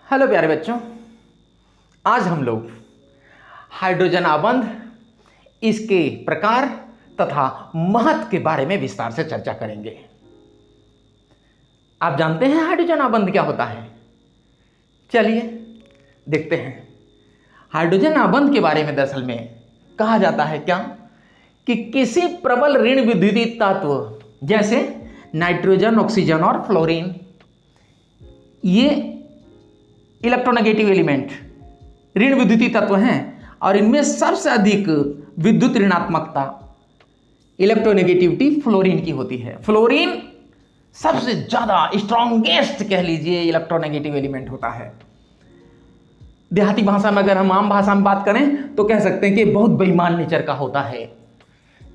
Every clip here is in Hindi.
हेलो प्यारे बच्चों, आज हम लोग हाइड्रोजन आबंध, इसके प्रकार तथा महत्व के बारे में विस्तार से चर्चा करेंगे। आप जानते हैं हाइड्रोजन आबंध क्या होता है? चलिए देखते हैं। हाइड्रोजन आबंध के बारे में दरअसल में कहा जाता है क्या कि किसी प्रबल ऋण विद्युतीय तत्व जैसे नाइट्रोजन, ऑक्सीजन और फ्लोरीन, ये इलेक्ट्रोनेगेटिव एलिमेंट ऋण विद्युतीय तत्व हैं और इनमें सबसे अधिक विद्युत ऋणात्मकता इलेक्ट्रोनेगेटिविटी फ्लोरीन की होती है। फ्लोरीन सबसे ज्यादा स्ट्रॉन्गेस्ट कह लीजिए इलेक्ट्रोनेगेटिव एलिमेंट होता है। देहाती भाषा में, अगर हम आम भाषा में बात करें तो कह सकते हैं कि बहुत बेईमान नेचर का होता है।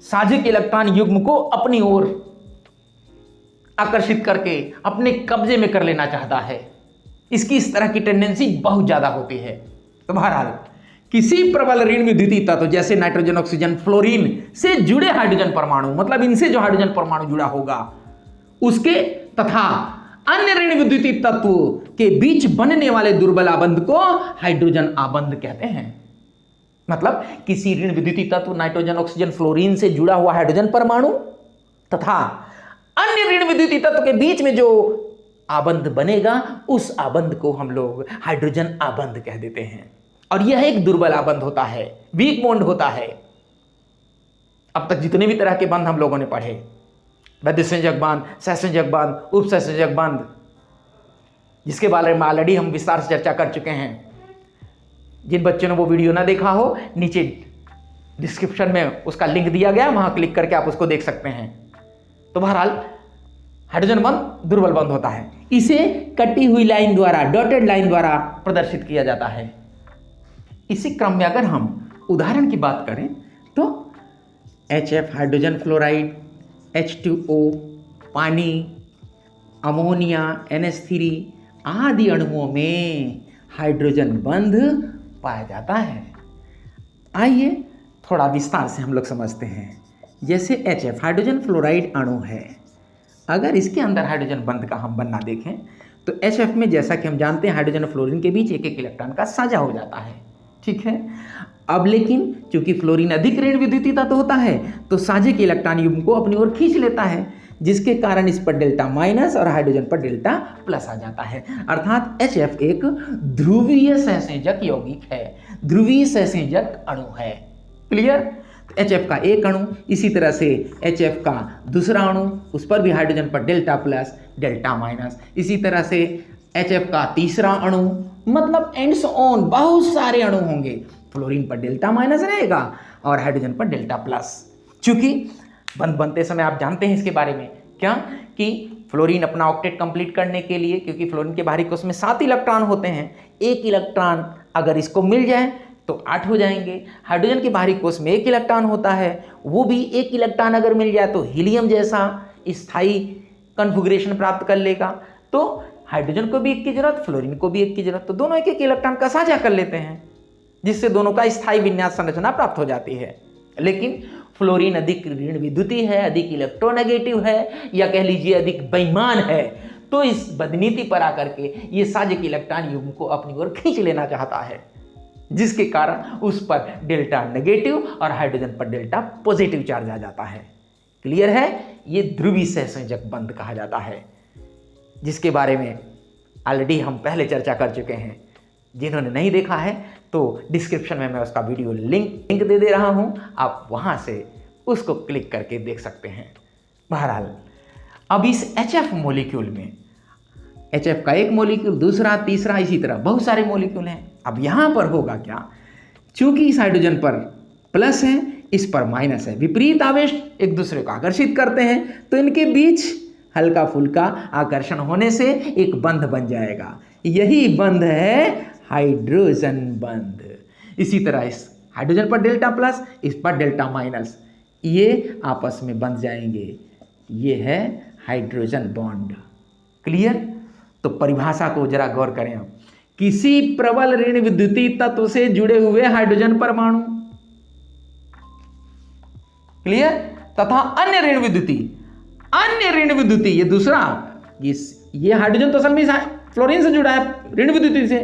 साजिक इलेक्ट्रॉन युग्म को अपनी ओर आकर्षित करके अपने कब्जे में कर लेना चाहता है। इसकी इस तरह की टेंडेंसी बहुत ज्यादा होती है। तो बहरहाल किसी प्रबल ऋण विद्युतीय तत्व जैसे नाइट्रोजन, ऑक्सीजन, फ्लोरीन से जुड़े हाइड्रोजन परमाणु, मतलब इनसे जो हाइड्रोजन परमाणु जुड़ा होगा उसके तथा अन्य ऋण विद्युतीय तत्व के बीच बनने वाले दुर्बल आबंध को हाइड्रोजन आबंध कहते हैं। मतलब किसी ऋण विद्युतीय तत्व नाइट्रोजन, ऑक्सीजन, फ्लोरीन से जुड़ा हुआ हाइड्रोजन परमाणु तथा अन्य ऋण विद्युतीय तत्व के बीच में जो आबंध बनेगा उस आबंध को हम लोग हाइड्रोजन आबंध कह देते हैं। और यह एक दुर्बल आबंध होता है, वीक बॉन्ड होता है। अब तक जितने भी तरह के बंध हम लोगों ने पढ़े, विद्युतसंयोजक बंध, सहसंयोजक बंध, उपसहसंयोजक बंध, जिसके बारे में ऑलरेडी हम विस्तार से चर्चा कर चुके हैं। जिन बच्चों ने वो वीडियो ना देखा हो, नीचे डिस्क्रिप्शन में उसका लिंक दिया गया, वहां क्लिक करके आप उसको देख सकते हैं। तो बहरहाल हाइड्रोजन बंध दुर्बल बंध होता है। इसे कटी हुई लाइन द्वारा, डॉटेड लाइन द्वारा प्रदर्शित किया जाता है। इसी क्रम में अगर हम उदाहरण की बात करें तो HF हाइड्रोजन फ्लोराइड, H2O पानी, अमोनिया, NH3 आदि अणुओं में हाइड्रोजन बंध पाया जाता है। आइए थोड़ा विस्तार से हम लोग समझते हैं। जैसे HF हाइड्रोजन फ्लोराइड अणु है, अगर इसके अंदर हाइड्रोजन बंध का हम बनना देखें तो HF में, जैसा कि हम जानते हैं, हाइड्रोजन और फ्लोरीन के बीच एक एक इलेक्ट्रॉन का साझा हो जाता है। ठीक है। अब लेकिन चूंकि फ्लोरीन अधिक ऋण विद्युतीय तत्व होता है तो साझे के इलेक्ट्रॉन युग्म को अपनी ओर खींच लेता है, जिसके कारण इस पर डेल्टा माइनस और हाइड्रोजन पर डेल्टा प्लस आ जाता है। अर्थात HF एक ध्रुवीय सहसंयोजक यौगिक है, ध्रुवीय सहसंयोजक अणु है। क्लियर? HF का एक अणु, इसी तरह से HF का दूसरा अणु, उस पर भी हाइड्रोजन पर डेल्टा प्लस, डेल्टा माइनस, इसी तरह से HF का तीसरा अणु, मतलब एंड्स ऑन बहुत सारे अणु होंगे। फ्लोरीन पर डेल्टा माइनस रहेगा और हाइड्रोजन पर डेल्टा प्लस। चूंकि बंध बनते समय आप जानते हैं इसके बारे में क्या कि फ्लोरीन अपना ऑक्टेट कंप्लीट करने के लिए, क्योंकि फ्लोरीन के बाहरी कोश में 7 इलेक्ट्रॉन होते हैं, एक इलेक्ट्रॉन अगर इसको मिल जाए तो 8 हो जाएंगे। हाइड्रोजन के बाहरी कोश में 1 इलेक्ट्रॉन होता है, वो भी 1 इलेक्ट्रॉन अगर मिल जाए तो हीलियम जैसा स्थायी कॉन्फ़िगरेशन प्राप्त कर लेगा। तो हाइड्रोजन को भी 1 की जरूरत, फ्लोरीन को भी 1 की जरूरत, तो दोनों 1 इलेक्ट्रॉन का साझा कर लेते हैं, जिससे दोनों का स्थायी विन्यास संरचना प्राप्त हो जाती है। लेकिन फ्लोरीन अधिक ऋण विद्युतीय है, अधिक इलेक्ट्रोनेगेटिव है, या कह लीजिए अधिक बेईमान है, तो इस बदनीति पर आकर के ये साझक इलेक्ट्रॉन युग्म को अपनी ओर खींच लेना चाहता है, जिसके कारण उस पर डेल्टा नेगेटिव और हाइड्रोजन पर डेल्टा पॉजिटिव चार्ज आ जाता है। क्लियर है? ये ध्रुवीय सहसंयोजक बंध कहा जाता है, जिसके बारे में ऑलरेडी हम पहले चर्चा कर चुके हैं। जिन्होंने नहीं देखा है तो डिस्क्रिप्शन में मैं उसका वीडियो लिंक दे रहा हूं, आप वहां से उसको क्लिक करके देख सकते हैं। बहरहाल अब इस HF मॉलिक्यूल में HF का एक मॉलिक्यूल, दूसरा, तीसरा, इसी तरह बहुत सारे मॉलिक्यूल हैं। अब यहां पर होगा क्या, चूंकि इस हाइड्रोजन पर प्लस है, इस पर माइनस है, विपरीत आवेश एक दूसरे को आकर्षित करते हैं, तो इनके बीच हल्का फुल्का आकर्षण होने से एक बंध बन जाएगा। यही बंध है हाइड्रोजन बंध। इसी तरह इस हाइड्रोजन पर डेल्टा प्लस, इस पर डेल्टा माइनस, ये आपस में बंध जाएंगे। ये है हाइड्रोजन बॉन्ड। क्लियर? तो परिभाषा को जरा गौर करें। आप किसी प्रबल ऋण विद्युतीय तत्व से जुड़े हुए हाइड्रोजन परमाणु, क्लियर, तथा अन्य ऋण विद्युतीय, ये दूसरा, ये हाइड्रोजन तो असल में फ्लोरीन से जुड़ा है ऋण विद्युती से,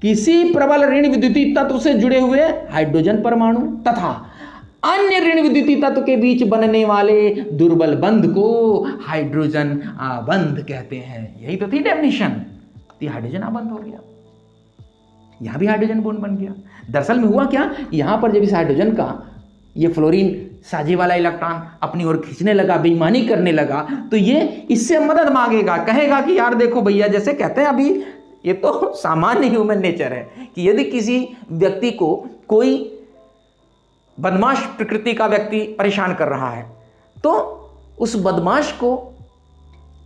किसी प्रबल ऋण विद्युती तत्व से जुड़े हुए हाइड्रोजन परमाणु तथा अन्य ऋण विद्युती तत्व के बीच बनने वाले दुर्बल बंध को हाइड्रोजन आबंध कहते हैं। यही तो थी डेफिनेशन, ये हाइड्रोजन आबंध हो गया, यहां भी हाइड्रोजन बॉन्ड बन गया। दरअसल में हुआ क्या, यहां पर जब इस हाइड्रोजन का ये फ्लोरीन साझे वाला इलेक्ट्रॉन अपनी ओर खींचने लगा, बेईमानी करने लगा, तो ये इससे मदद मांगेगा, कहेगा कि यार देखो भैया, जैसे कहते हैं अभी, ये तो सामान्य ह्यूमन नेचर है कि यदि किसी व्यक्ति को कोई बदमाश प्रकृति का व्यक्ति परेशान कर रहा है, तो उस बदमाश को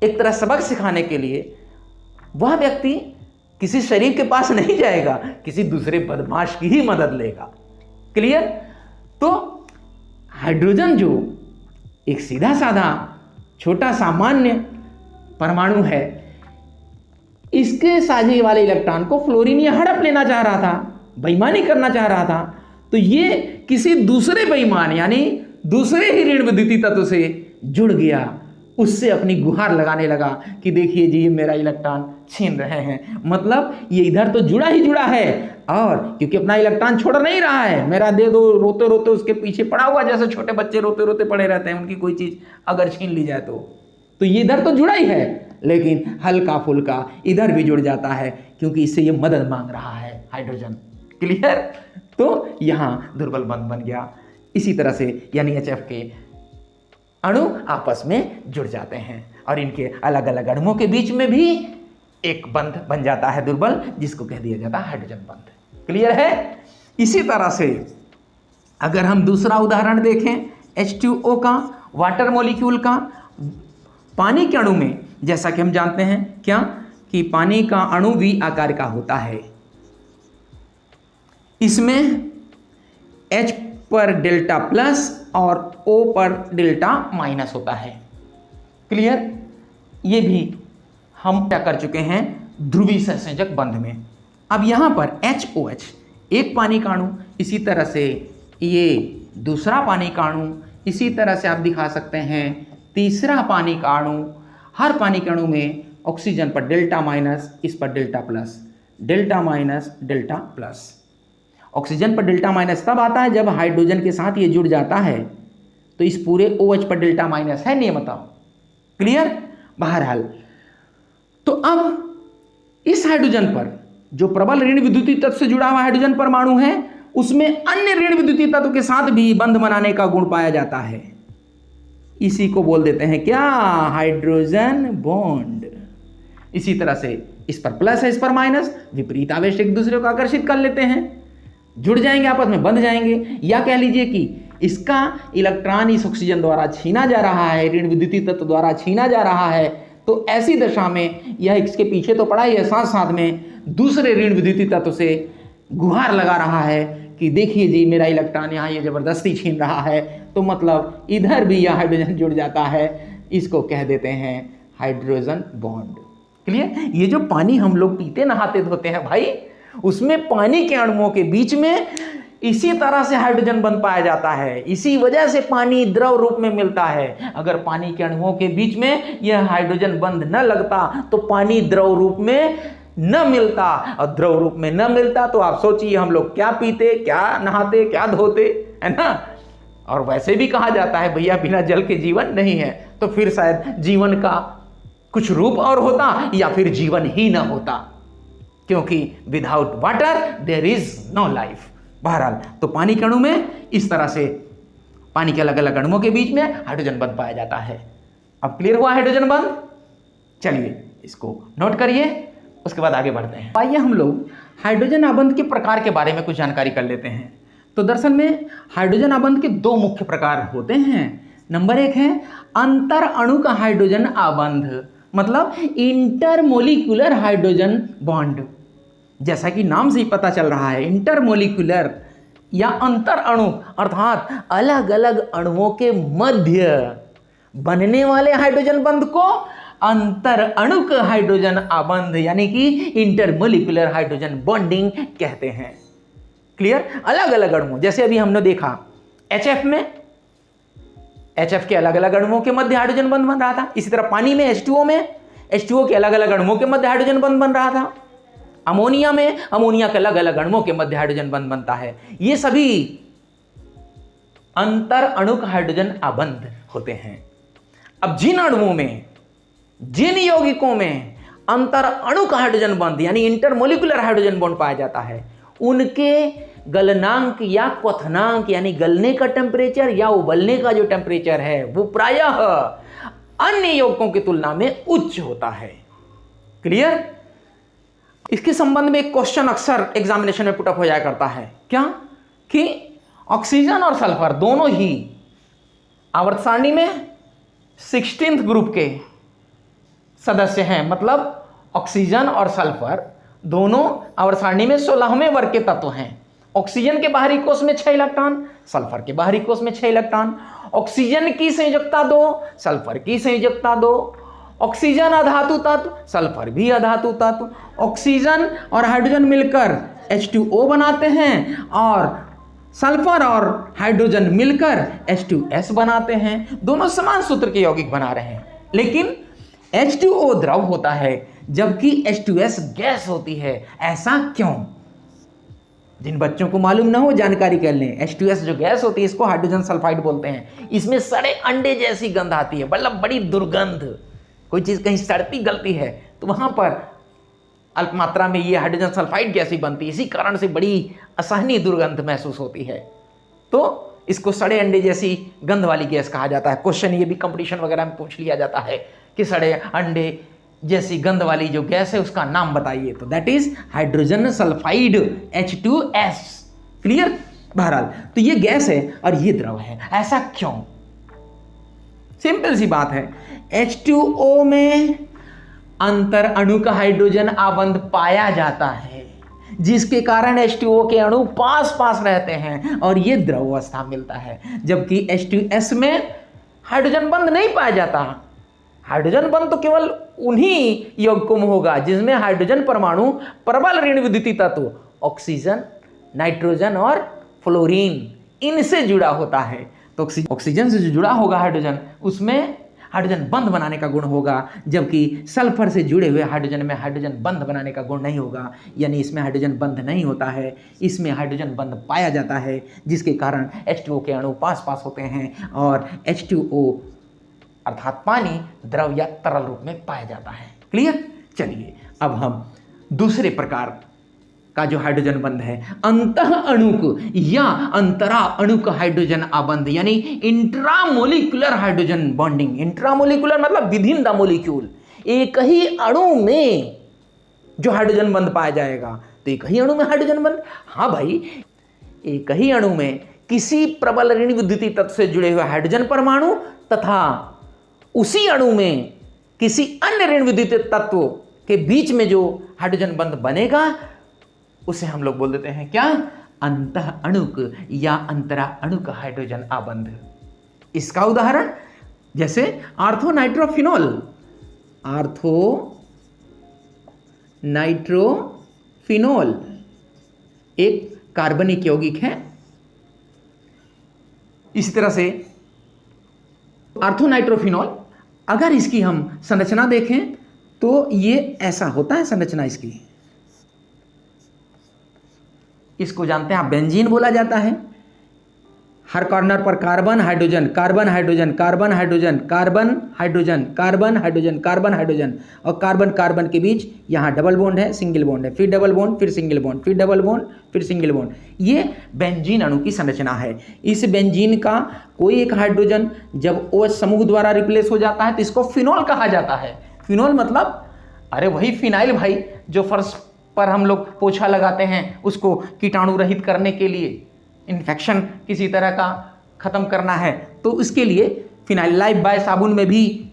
एक तरह सबक सिखाने के लिए वह व्यक्ति किसी शरीफ के पास नहीं जाएगा, किसी दूसरे बदमाश की ही मदद लेगा। क्लियर? तो हाइड्रोजन जो एक सीधा साधा छोटा सामान्य परमाणु है, इसके साझे वाले इलेक्ट्रॉन को फ्लोरीन ये हड़प लेना चाह रहा था, बेईमानी करना चाह रहा था, तो ये किसी दूसरे बेईमान यानी दूसरे ही ऋण विद्युती तत्व से जुड़ गया, उससे अपनी गुहार लगाने लगा कि देखिए जी, ये मेरा इलेक्ट्रॉन छीन रहे हैं। मतलब ये इधर तो जुड़ा ही जुड़ा है, और क्योंकि अपना इलेक्ट्रॉन छोड़ नहीं रहा है, मेरा दे दो, रोते रोते उसके पीछे पड़ा हुआ, जैसे छोटे बच्चे रोते रोते पड़े रहते हैं, उनकी कोई चीज अगर छीन ली जाए तो ये इधर तो जुड़ा ही है, लेकिन हल्का फुल्का इधर भी जुड़ जाता है, क्योंकि इससे ये मदद मांग रहा है हाइड्रोजन। क्लियर? तो यहां दुर्बल बंध बन गया। इसी तरह से यानी HF के अणु आपस में जुड़ जाते हैं, और इनके अलग अलग अणुओं के बीच में भी एक बंध बन जाता है दुर्बल, जिसको कह दिया जाता है हाइड्रोजन बंध। क्लियर है? इसी तरह से अगर हम दूसरा उदाहरण देखें H2O का, वाटर मॉलिक्यूल का, पानी के अणु में, जैसा कि हम जानते हैं क्या कि पानी का अणु V आकार का होता है, इसमें H पर डेल्टा प्लस और O पर डेल्टा माइनस होता है। क्लियर? ये भी हम क्या कर चुके हैं ध्रुवीय सहसंयोजक बंध में। अब यहां पर HOH एक पानी का अणु, इसी तरह से ये दूसरा पानी का अणु, इसी तरह से आप दिखा सकते हैं तीसरा पानी का अणु। हर पानी के अणु में ऑक्सीजन पर डेल्टा माइनस, इस पर delta plus, delta minus, delta plus. Oxygen पर डेल्टा माइनस तब आता है जब हाइड्रोजन के साथ ये जुड़ जाता है, तो इस पूरे OH पर डेल्टा माइनस है, नहीं बताओ। क्लियर? बहरहाल, तो अब इस हाइड्रोजन पर जो प्रबल ऋण विद्युती तत्व से जुड़ा हुआ हाइड्रोजन परमाणु है, उसमें अन्य ऋण विद्युती तत्व के साथ भी बंध बनाने का गुण पाया जाता है। इसी को बोल देते हैं क्या, हाइड्रोजन बॉन्ड। इसी तरह से इस पर प्लस है, इस पर माइनस, विपरीत आवेश एक दूसरे को आकर्षित कर लेते हैं, जुड़ जाएंगे, आपस में बंध जाएंगे। या कह लीजिए कि इसका इलेक्ट्रॉन इस ऑक्सीजन द्वारा छीना जा रहा है, ऋण विद्युती तत्व द्वारा छीना जा रहा है, तो ऐसी दशा में यह इसके पीछे तो पड़ा ही है, साथ साथ में दूसरे ऋण विद्युती तत्व से गुहार लगा रहा है कि देखिए जी, मेरा इलेक्ट्रॉन यहाँ ये जबरदस्ती छीन रहा है। तो मतलब इधर भी यह हाइड्रोजन जुड़ जाता है, इसको कह देते हैं हाइड्रोजन बॉन्ड। क्लियर? ये जो पानी हम लोग पीते नहाते धोते हैं भाई, उसमें पानी के अणुओं के बीच में इसी तरह से हाइड्रोजन बंध पाया जाता है। इसी वजह से पानी द्रव रूप में मिलता है। अगर पानी के अणुओं के बीच में यह हाइड्रोजन बंध न लगता तो पानी द्रव रूप में न मिलता, और द्रव रूप में न मिलता तो आप सोचिए हम लोग क्या पीते, क्या नहाते, क्या धोते, है ना। और वैसे भी कहा जाता है भैया बिना जल के जीवन नहीं है, तो फिर शायद जीवन का कुछ रूप और होता या फिर जीवन ही न होता, क्योंकि without water there is no life. बहरहाल, तो पानी के अणु में इस तरह से पानी के अलग अलग अणुओं के बीच में हाइड्रोजन बंध पाया जाता है। अब क्लियर हुआ हाइड्रोजन बंध? चलिए इसको नोट करिए, उसके बाद आगे बढ़ते हैं। आइए हम लोग हाइड्रोजन आबंध के प्रकार के बारे में कुछ जानकारी कर लेते हैं। तो दरअसल में हाइड्रोजन आबंध के दो मुख्य प्रकार होते हैं। नंबर एक है अंतर अणु का हाइड्रोजन आबंध, मतलब इंटरमोलिकुलर हाइड्रोजन बॉन्ड। जैसा कि नाम से ही पता चल रहा है, इंटरमोलिकुलर या अंतर अणु अर्थात अलग अलग अणुओं के मध्य बनने वाले हाइड्रोजन बंध को अंतर अणुक हाइड्रोजन आबंध यानी कि इंटरमोलिकुलर हाइड्रोजन बॉन्डिंग कहते हैं। क्लियर? अलग अलग अणुओं, जैसे अभी हमने देखा HF में, HF के अलग अलग अणुओं के मध्य हाइड्रोजन बंध बन रहा था। इसी तरह पानी में H2O में H2O के अलग अलग अणुओं के मध्य हाइड्रोजन बंध बन रहा था। अमोनिया में अमोनिया के अलग अलग अणुओं के मध्य हाइड्रोजन बंध बनता है। ये सभी अंतर अणुक हाइड्रोजन आबंध होते हैं। अब जिन अणुओं में, जिन यौगिकों में अंतर अणुक हाइड्रोजन बंध यानी इंटरमोलिकुलर हाइड्रोजन बॉन्ड पाया जाता है, उनके गलनांक या क्वथनांक यानी गलने का टेम्परेचर या उबलने का जो टेम्परेचर है वो प्रायः अन्य यौगिकों की तुलना में उच्च होता है। क्लियर? इसके संबंध में एक क्वेश्चन अक्सर एग्जामिनेशन में पुटअप हो जाया करता है, क्या कि ऑक्सीजन और सल्फर दोनों ही आवर्त सारणी में 16th ग्रुप के सदस्य हैं। मतलब ऑक्सीजन और सल्फर दोनों आवर्त सारणी में 16वें वर्ग के तत्व हैं। ऑक्सीजन के बाहरी कोष में 6 इलेक्ट्रॉन, सल्फर के बाहरी कोष में 6 इलेक्ट्रॉन। ऑक्सीजन की संयोजकता 2, सल्फर की संयोजकता 2। ऑक्सीजन अधातु तत्व, सल्फर भी अधातु तत्व। ऑक्सीजन और हाइड्रोजन मिलकर H2O बनाते हैं और सल्फर और हाइड्रोजन मिलकर H2S बनाते हैं। दोनों समान सूत्र के यौगिक बना रहे हैं, लेकिन H2O द्रव होता है जबकि H2S गैस होती है। ऐसा क्यों? जिन बच्चों को मालूम ना हो जानकारी कर लें। H2S जो गैस होती है इसको हाइड्रोजन सल्फाइड बोलते हैं। इसमें सड़े अंडे जैसी गंध आती है, मतलब बड़ी दुर्गंध। कोई चीज़ कहीं सड़ती गलती है तो वहाँ पर अल्प मात्रा में ये हाइड्रोजन सल्फाइड गैस ही बनती है। इसी कारण से बड़ी असहनीय दुर्गंध महसूस होती है, तो इसको सड़े अंडे जैसी गंध वाली गैस कहा जाता है। क्वेश्चन ये भी कंपटीशन वगैरह में पूछ लिया जाता है कि सड़े अंडे जैसी गंध वाली जो गैस है उसका नाम बताइए, तो that is hydrogen sulphide H2S। Clear? बहरहाल तो ये गैस है और ये द्रव है। ऐसा क्यों? सिंपल सी बात है, H2O में अंतर अणु का हाइड्रोजन आबंध पाया जाता है, जिसके कारण H2O के अणु पास पास रहते हैं और ये द्रव अवस्था मिलता है। जबकि H2S में हाइड्रोजन बंध नहीं पाया जाता। हाइड्रोजन बंध तो केवल उन्हीं यौगिकों में होगा जिसमें हाइड्रोजन परमाणु प्रबल ऋण विद्युतीय तत्व ऑक्सीजन, नाइट्रोजन और फ्लोरीन इनसे जुड़ा होता है। तो ऑक्सीजन से जो जुड़ा होगा हाइड्रोजन, उसमें हाइड्रोजन बंध बनाने का गुण होगा, जबकि सल्फर से जुड़े हुए हाइड्रोजन में हाइड्रोजन बंध बनाने का गुण नहीं होगा। यानी इसमें हाइड्रोजन बंध नहीं होता है, इसमें हाइड्रोजन बंध पाया जाता है, जिसके कारण H2O के अणु पास पास होते हैं और H2O अर्थात पानी द्रव या तरल रूप में पाया जाता है। क्लियर? चलिए अब हम दूसरे प्रकार का जो हाइड्रोजन बंध है, अंतः अणुक या अंतरा अणुक हाइड्रोजन आबंध यानी इंट्रामोलिकुलर हाइड्रोजन बॉन्डिंग। इंट्रामोलिकुलर मतलब विद इन द मोलिक्यूल, एक ही अणु में जो हाइड्रोजन बंध पाया जाएगा। तो एक ही अणु में हाइड्रोजन बंध, हाँ भाई, एक ही अणु में किसी प्रबल ऋण विद्युतीय तत्व से जुड़े हुए हाइड्रोजन परमाणु तथा उसी अणु में किसी अन्य ऋण विद्युतीय तत्व के बीच में जो हाइड्रोजन बंध बनेगा उसे हम लोग बोल देते हैं क्या? अंतः अणुक या अंतरा अणुक हाइड्रोजन आबंध। इसका उदाहरण जैसे आर्थो नाइट्रोफिनॉल। आर्थो नाइट्रोफिनॉल एक कार्बनिक यौगिक है। इसी तरह से आर्थो नाइट्रोफिनॉल, अगर इसकी हम संरचना देखें तो ये ऐसा होता है संरचना इसकी। इसको जानते हैं आप, बेंजीन बोला जाता है। हर कॉर्नर पर carbon hydrogen, carbon hydrogen, carbon hydrogen, carbon hydrogen, carbon hydrogen, carbon hydrogen और कार्बन कार्बन के बीच यहाँ डबल बॉन्ड है, सिंगल बॉन्ड है, फिर डबल बॉन्ड, फिर सिंगल बॉन्ड, फिर डबल बॉन्ड, फिर सिंगल बॉन्ड। ये बेंजीन अणु की संरचना है। इस बेंजीन का कोई एक हाइड्रोजन जब OH समूह द्वारा रिप्लेस हो जाता है तो इसको फिनॉल कहा जाता है। फिनॉल मतलब अरे वही फिनाइल भाई, जो फर्श पर हम लोग पोछा लगाते हैं उसको कीटाणु रहित करने के लिए, इन्फेक्शन किसी तरह का ख़त्म करना है तो उसके लिए फिनाइल। लाइफ बॉय साबुन में भी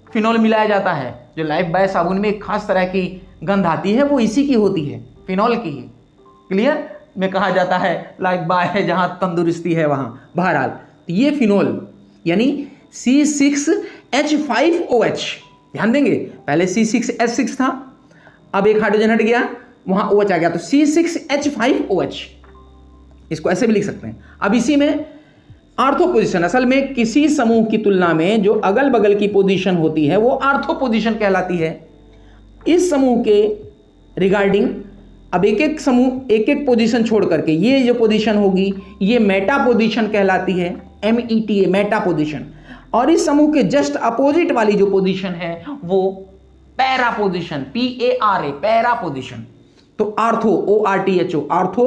फिनॉल मिलाया जाता है। जो लाइफ बॉय साबुन में एक खास तरह की गंध आती है वो इसी की होती है, फिनॉल की ही। क्लियर? में कहा जाता है लाइफ बॉय है जहाँ तंदुरुस्ती है वहाँ। बहरहाल ये फिनॉल यानी C6H5OH, ध्यान देंगे पहले C6H6 था, अब एक हाइड्रोजन हट गया, वहां OH आ गया तो C6H5OH। इसको ऐसे भी लिख सकते हैं। अब इसी में आर्थो पोजीशन, असल में किसी समूह की तुलना में जो अगल बगल की पोजीशन होती है वो आर्थो पोजीशन कहलाती है। इस समूह के रिगार्डिंग अब एक एक समूह एक एक पोजीशन छोड़ करके ये जो पोजीशन होगी ये मेटा पोजीशन कहलाती है, META मेटा पोजीशन। और इस समूह के जस्ट अपोजिट वाली जो पोजीशन है वो para position, PARA para position. तो आर्थो ORTHO आर्थो,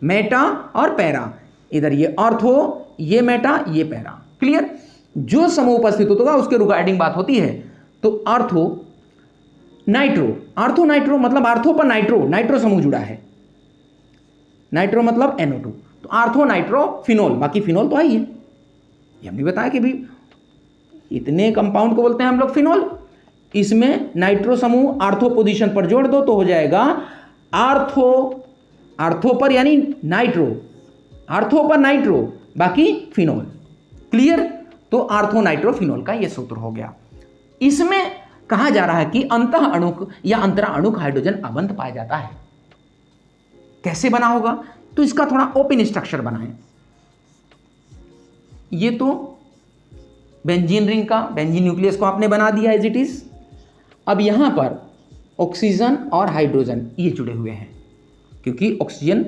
मेटा और पैरा, इधर ये आर्थो, ये मेटा, ये पैरा। क्लियर? जो समूह उपस्थित होगा उसके रिगार्डिंग बात होती है। तो आर्थो नाइट्रो, आर्थो नाइट्रो मतलब आर्थो पर नाइट्रो, नाइट्रो समूह जुड़ा है, नाइट्रो मतलब NO2। तो आर्थो नाइट्रो फिनोल, बाकी फिनोल तो है ही है, ये हमने बताया कि भी इतने कंपाउंड को बोलते हैं हम लोग फिनोल। इसमें नाइट्रो समूह आर्थो पोजीशन पर जोड़ दो तो हो जाएगा आर्थो, आर्थो पर यानी नाइट्रो, आर्थो पर नाइट्रो, बाकी फिनोल। क्लियर? तो आर्थो नाइट्रो फिनोल का यह सूत्र हो गया। इसमें कहा जा रहा है कि अंतः अणुक या अंतरा अणुक हाइड्रोजन अबंध पाया जाता है। कैसे बना होगा? तो इसका थोड़ा ओपन स्ट्रक्चर बनाएं। ये तो बेंजीन रिंग का, बेंजीन न्यूक्लियस को आपने बना दिया एज इट इज। अब यहां पर ऑक्सीजन और हाइड्रोजन ये जुड़े हुए हैं, क्योंकि ऑक्सीजन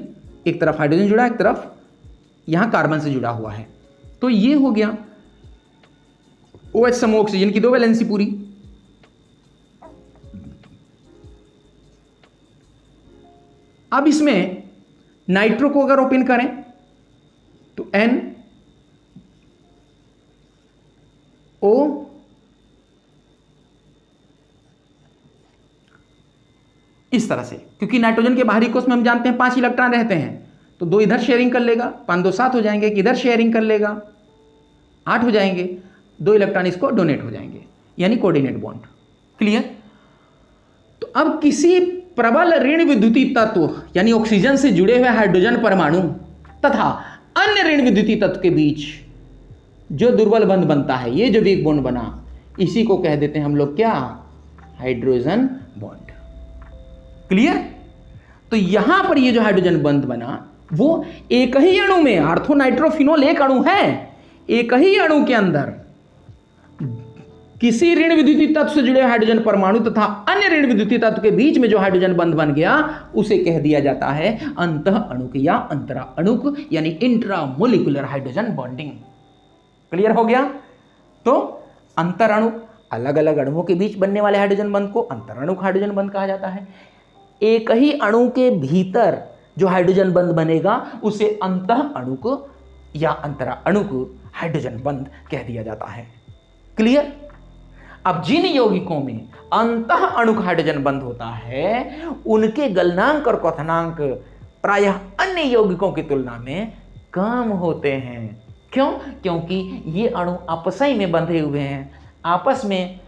एक तरफ हाइड्रोजन जुड़ा है, एक तरफ यहां कार्बन से जुड़ा हुआ है। तो ये हो गया OH समूह, ऑक्सीजन की 2 वैलेंसी पूरी। अब इसमें नाइट्रो को अगर ओपन करें तो NO इस तरह से, क्योंकि नाइट्रोजन के बाहरी कोष में हम जानते हैं 5 इलेक्ट्रॉन रहते हैं, तो 2 इधर शेयरिंग कर लेगा, 5 2 7 हो जाएंगे, कि इधर शेयरिंग कर लेगा 8 हो जाएंगे, 2 इलेक्ट्रॉन इसको डोनेट हो जाएंगे, यानी कोऑर्डिनेट बॉन्ड। क्लियर? तो अब किसी प्रबल ऋण विद्युतीय तत्व यानी ऑक्सीजन से जुड़े हुए हाइड्रोजन परमाणु तथा अन्य ऋण विद्युतीय तत्व के बीच जो दुर्बल बंध बनता है, ये जो वीक बॉन्ड बना, इसी को कह देते हैं हम लोग क्या? Hydrogen bond. क्लियर? तो यहां पर ये जो हाइड्रोजन बंध बना वो एक ही अणु में, आर्थो नाइट्रो फिनोल एक अणु है, एक ही अणु के अंदर किसी ऋण विद्युतीय तत्व से जुड़े हाइड्रोजन परमाणु तथा अन्य ऋण विद्युतीय तत्व के बीच में जो हाइड्रोजन बंध बन गया उसे कह दिया जाता है अंतः अणुक या अंतरा अणुक, यानी इंट्रामोलिकुलर हाइड्रोजन बॉन्डिंग। क्लियर हो गया? तो अंतर अणुक, अलग अलग अणुओं के बीच बनने वाले हाइड्रोजन बंध को अंतर अणुक हाइड्रोजन बंध कहा जाता है। एक ही अणु के भीतर जो हाइड्रोजन बंध बनेगा उसे अंतः अणुक या अंतरा अणुक हाइड्रोजन बंध कह दिया जाता है। क्लियर? अब जिन यौगिकों में अंतः अणुक हाइड्रोजन बंध होता है उनके गलनांक और क्वथनांक प्रायः अन्य यौगिकों की तुलना में कम होते हैं। क्यों? क्योंकि ये अणु आपसी में बंधे हुए हैं, आपस में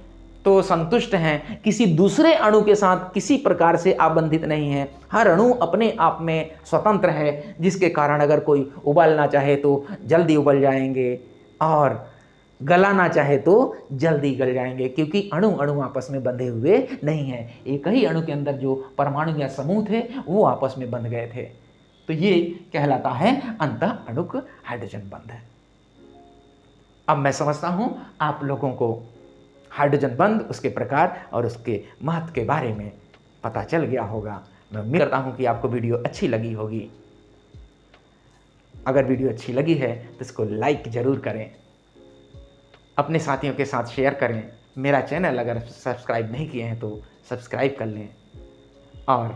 तो संतुष्ट हैं, किसी दूसरे अणु के साथ किसी प्रकार से आबंधित नहीं है। हर अणु अपने आप में स्वतंत्र है, जिसके कारण अगर कोई उबलना चाहे तो जल्दी उबल जाएंगे और गलाना चाहे तो जल्दी गल जाएंगे, क्योंकि अणु अणु आपस में बंधे हुए नहीं हैं। एक ही अणु के अंदर जो परमाणु या समूह थे वो आपस में बंध गए थे। तो ये कहलाता है अंतः अणुक हाइड्रोजन बंध। अब मैं समझता हूं आप लोगों को हाइड्रोजन बंध, उसके प्रकार और उसके महत्व के बारे में पता चल गया होगा। मैं उम्मीद करता हूं कि आपको वीडियो अच्छी लगी होगी। अगर वीडियो अच्छी लगी है तो इसको लाइक ज़रूर करें, अपने साथियों के साथ शेयर करें। मेरा चैनल अगर सब्सक्राइब नहीं किए हैं तो सब्सक्राइब कर लें और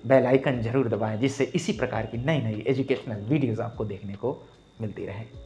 बेल आइकन ज़रूर दबाएं, जिससे इसी प्रकार की नई नई एजुकेशनल वीडियोज़ आपको देखने को मिलती रहे।